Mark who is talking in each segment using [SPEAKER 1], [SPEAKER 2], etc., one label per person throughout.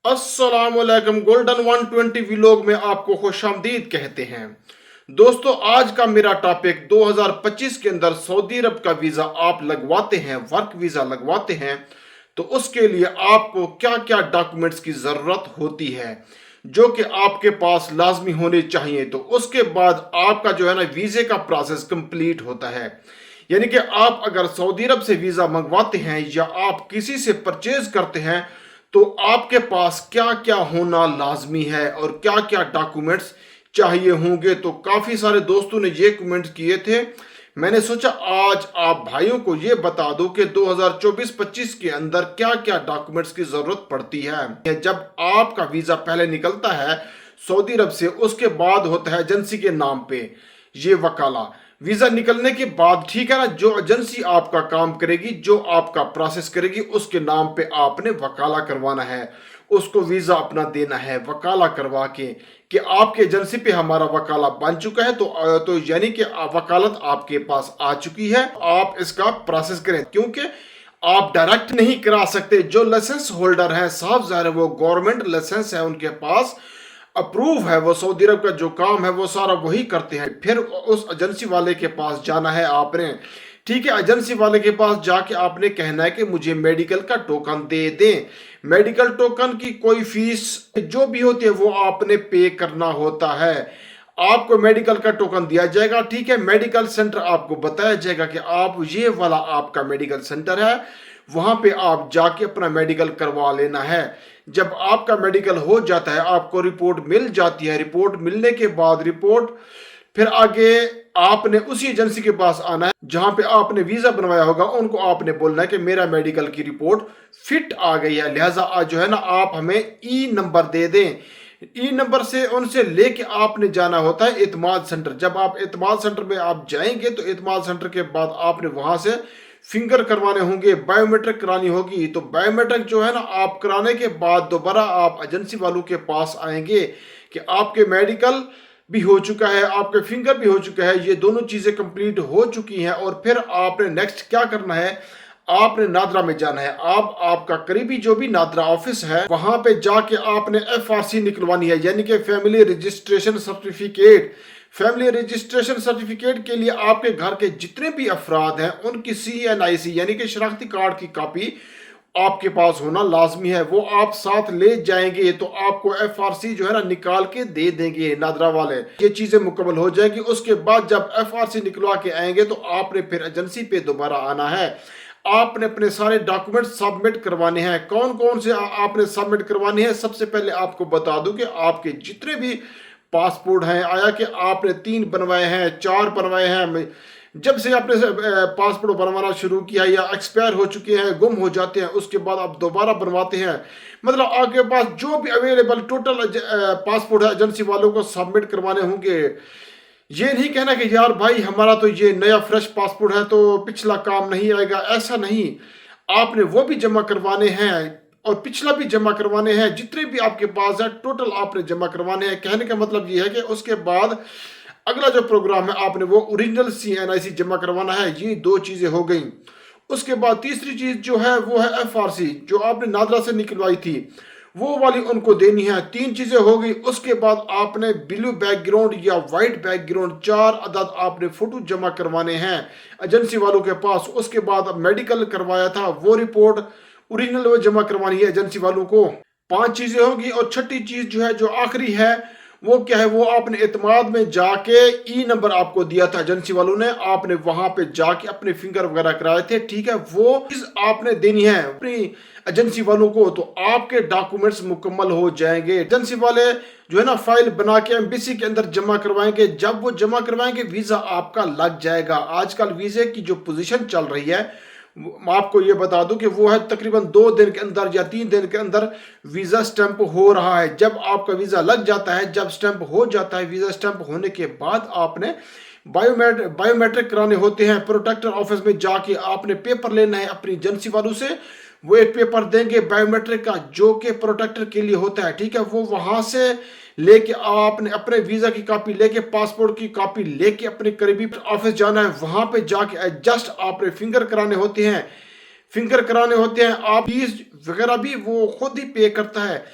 [SPEAKER 1] अस्सलाम वालेकुम। Golden 120 vlog में आपको खुशामदीद कहते हैं। दोस्तों, आज का मेरा टॉपिक 2025 के अंदर सऊदी अरब का वीज़ा आप लगवाते हैं, वर्क वीज़ा लगवाते हैं, तो उसके लिए आपको क्या क्या डॉक्यूमेंट्स की ज़रूरत होती है जो कि आपके पास लाजमी होने चाहिए। तो उसके बाद आपका जो है ना वीज़े का प्रोसेस कंप्लीट होता है। यानी कि आप अगर सऊदी अरब से वीज़ा मंगवाते हैं या आप किसी से परचेज करते हैं तो आपके पास क्या क्या होना लाजमी है और क्या क्या डॉक्यूमेंट्स चाहिए होंगे। तो काफ़ी सारे दोस्तों ने ये कमेंट किए थे, मैंने सोचा आज आप भाइयों को ये बता दूं कि 2024-25 के अंदर क्या क्या डॉक्यूमेंट्स की ज़रूरत पड़ती है। जब आपका वीज़ा पहले निकलता है सऊदी अरब से, उसके बाद होता है एजेंसी के नाम पे ये वकाला। वीज़ा निकलने के बाद, ठीक है ना, जो एजेंसी आपका काम करेगी, जो आपका प्रोसेस करेगी, उसके नाम पे आपने वकाला करवाना है, उसको वीज़ा अपना देना है वकाला करवा के कि आपके एजेंसी पे हमारा वकाला बन चुका है। तो यानी कि वकालत आपके पास आ चुकी है, आप इसका प्रोसेस करें। क्योंकि आप डायरेक्ट नहीं करा सकते। जो लाइसेंस होल्डर हैं, साफ ज़ाहिर है वो गवर्नमेंट लाइसेंस है, उनके पास अप्रूव है, वो सऊदी अरब का जो काम है वो सारा वही करते हैं। फिर उस एजेंसी वाले के पास जाना है आपने, ठीक है। एजेंसी वाले के पास जाके आपने कहना है कि मुझे मेडिकल का टोकन दे दें। मेडिकल टोकन की कोई फीस जो भी होती है वो आपने पे करना होता है। आपको मेडिकल का टोकन दिया जाएगा, ठीक है। मेडिकल सेंटर आपको बताया जाएगा कि आप ये वाला आपका मेडिकल सेंटर है, वहां पे आप जाके अपना मेडिकल करवा लेना है। जब आपका मेडिकल हो जाता है, आपको रिपोर्ट मिल जाती है। रिपोर्ट मिलने के बाद फिर आगे आपने उसी एजेंसी के पास आना है जहां पे आपने वीजा बनवाया होगा। उनको आपने बोलना है कि मेरा मेडिकल की रिपोर्ट फिट आ गई है, लिहाजा आज जो है ना आप हमें ई नंबर दे दें। ई नंबर से उनसे लेके आपने जाना होता है एतमाद सेंटर। जब आप एतमाद सेंटर में आप जाएंगे तो एतमाद सेंटर के बाद आपने वहां से फिंगर करवाने होंगे, बायोमेट्रिक करानी होगी। तो बायोमेट्रिक जो है ना आप कराने के बाद दोबारा आप एजेंसी वालों के पास आएंगे कि आपके मेडिकल भी हो चुका है, आपके फिंगर भी हो चुका है, ये दोनों चीज़ें कंप्लीट हो चुकी हैं। और फिर आपने नेक्स्ट क्या करना है, आपने नादरा में जाना है। आपका करीबी जो भी नादरा ऑफिस है वहां पे जाके आपने FRC निकलवानी है, यानी कि family registration certificate. Family registration certificate के लिए आपके घर के जितने भी अफराद हैं उनकी CNIC यानी कि शनाख्ती कार्ड की कॉपी आपके पास होना लाजमी है। वो आप साथ ले जाएंगे तो आपको FRC जो है ना निकाल के दे देंगे नादरा वाले। ये चीजें मुकम्मल हो जाएगी। उसके बाद जब FRC निकलवा के आएंगे तो आपने फिर एजेंसी पे दोबारा आना है। आपने अपने सारे डॉक्यूमेंट सबमिट करवाने हैं। कौन कौन से आपने सबमिट करवाने हैं, सबसे पहले आपको बता दूं कि आपके जितने भी पासपोर्ट हैं, आया कि आपने 3 बनवाए हैं, 4 बनवाए हैं, जब से आपने पासपोर्ट बनवाना शुरू किया या एक्सपायर हो चुके हैं, गुम हो जाते हैं, उसके बाद आप दोबारा बनवाते हैं, मतलब आपके पास जो भी अवेलेबल टोटल पासपोर्ट है एजेंसी वालों को सबमिट करवाने होंगे। ये नहीं कहना कि यार भाई हमारा तो ये नया फ्रेश पासपोर्ट है तो पिछला काम नहीं आएगा, ऐसा नहीं। आपने वो भी जमा करवाने हैं और पिछला भी जमा करवाने हैं, जितने भी आपके पास है टोटल आपने जमा करवाने हैं। कहने का मतलब ये है कि उसके बाद अगला जो प्रोग्राम है आपने वो ओरिजिनल CNIC जमा करवाना है। ये 2 चीज़ें हो गई। उसके बाद तीसरी चीज़ जो है वो है FRC जो आपने नादरा से निकलवाई थी, वो वाली उनको देनी है। 3 चीज़ें हो गई। उसके बाद आपने ब्लू बैकग्राउंड या वाइट बैकग्राउंड 4 अदद आपने फ़ोटो जमा करवाने हैं एजेंसी वालों के पास। उसके बाद मेडिकल करवाया था वो रिपोर्ट ओरिजिनल वो जमा करवानी है एजेंसी वालों को। 5 चीज़ें होगी। और छठी चीज़ जो है, जो आखिरी है, वो क्या है, वो आपने एतमाद में जाके ई नंबर आपको दिया था एजेंसी वालों ने, आपने वहां पे जाके अपने फिंगर वगैरह कराए थे, ठीक है। वो चीज आपने देनी है अपनी एजेंसी वालों को, तो आपके डॉक्यूमेंट्स मुकम्मल हो जाएंगे। एजेंसी वाले जो है ना फाइल बना के एम्बेसी के अंदर जमा करवाएंगे। जब वो जमा करवाएंगे वीजा आपका लग जाएगा। आजकल वीजे की जो पोजीशन चल रही है, मैं आपको ये बता दूं कि वो है तकरीबन 2 दिन के अंदर या 3 दिन के अंदर वीज़ा स्टैंप हो रहा है। जब आपका वीज़ा लग जाता है, जब स्टैंप हो जाता है, वीज़ा स्टैंप होने के बाद आपने बायोमेट्रिक कराने होते हैं। प्रोटेक्टर ऑफिस में जाके आपने पेपर लेना है अपनी एजेंसी वालों से। वो एक पेपर देंगे बायोमेट्रिक का जो कि प्रोटेक्टर के लिए होता है, ठीक है। वो वहां से लेके आपने अपने वीजा की कॉपी लेके, पासपोर्ट की कॉपी लेके अपने करीबी ऑफिस जाना है। वहां पे जाके एडजस्ट आपने फिंगर कराने होते हैं। आप फीस वगैरह भी वो खुद ही पे करता है।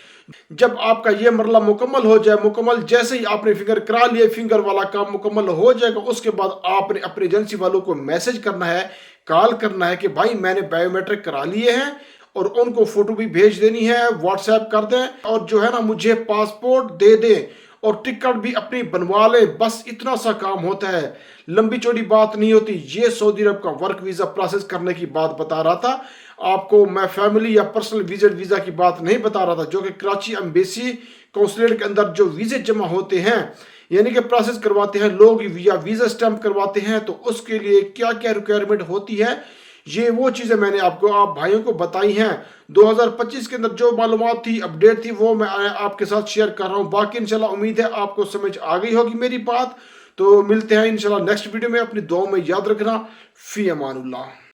[SPEAKER 1] जब आपका ये मरला मुकम्मल हो जाए, मुकम्मल जैसे ही आपने फिंगर करा लिए, फिंगर वाला काम मुकम्मल हो जाएगा, उसके बाद आपने अपने एजेंसी वालों को मैसेज करना है, कॉल करना है कि भाई मैंने बायोमेट्रिक करा लिए हैं, और उनको फोटो भी भेज देनी है, व्हाट्सएप कर दें, और जो है ना मुझे पासपोर्ट दे दें और टिकट भी अपनी बनवा ले। बस इतना सा काम होता है, लंबी चौड़ी बात नहीं होती। ये सऊदी अरब का वर्क वीज़ा प्रोसेस करने की बात बता रहा था आपको मैं, फैमिली या पर्सनल विजिट वीज़ा की बात नहीं बता रहा था। जो कि कराची एम्बेसी कौंसलेट के अंदर जो वीज़े जमा होते हैं, यानी कि प्रोसेस करवाते हैं लोग या वीज़ा स्टैंप करवाते हैं, तो उसके लिए क्या क्या रिक्वायरमेंट होती है, ये वो चीज़ें मैंने आपको, आप भाइयों को बताई हैं। 2025 के अंदर जो मालूमात थी, अपडेट थी, वो मैं आपके साथ शेयर कर रहा हूँ। बाकी इंशाल्लाह उम्मीद है आपको समझ आ गई होगी मेरी बात। तो मिलते हैं इंशाल्लाह नेक्स्ट वीडियो में। अपनी दुआ में याद रखना। फी अमानुल्लाह।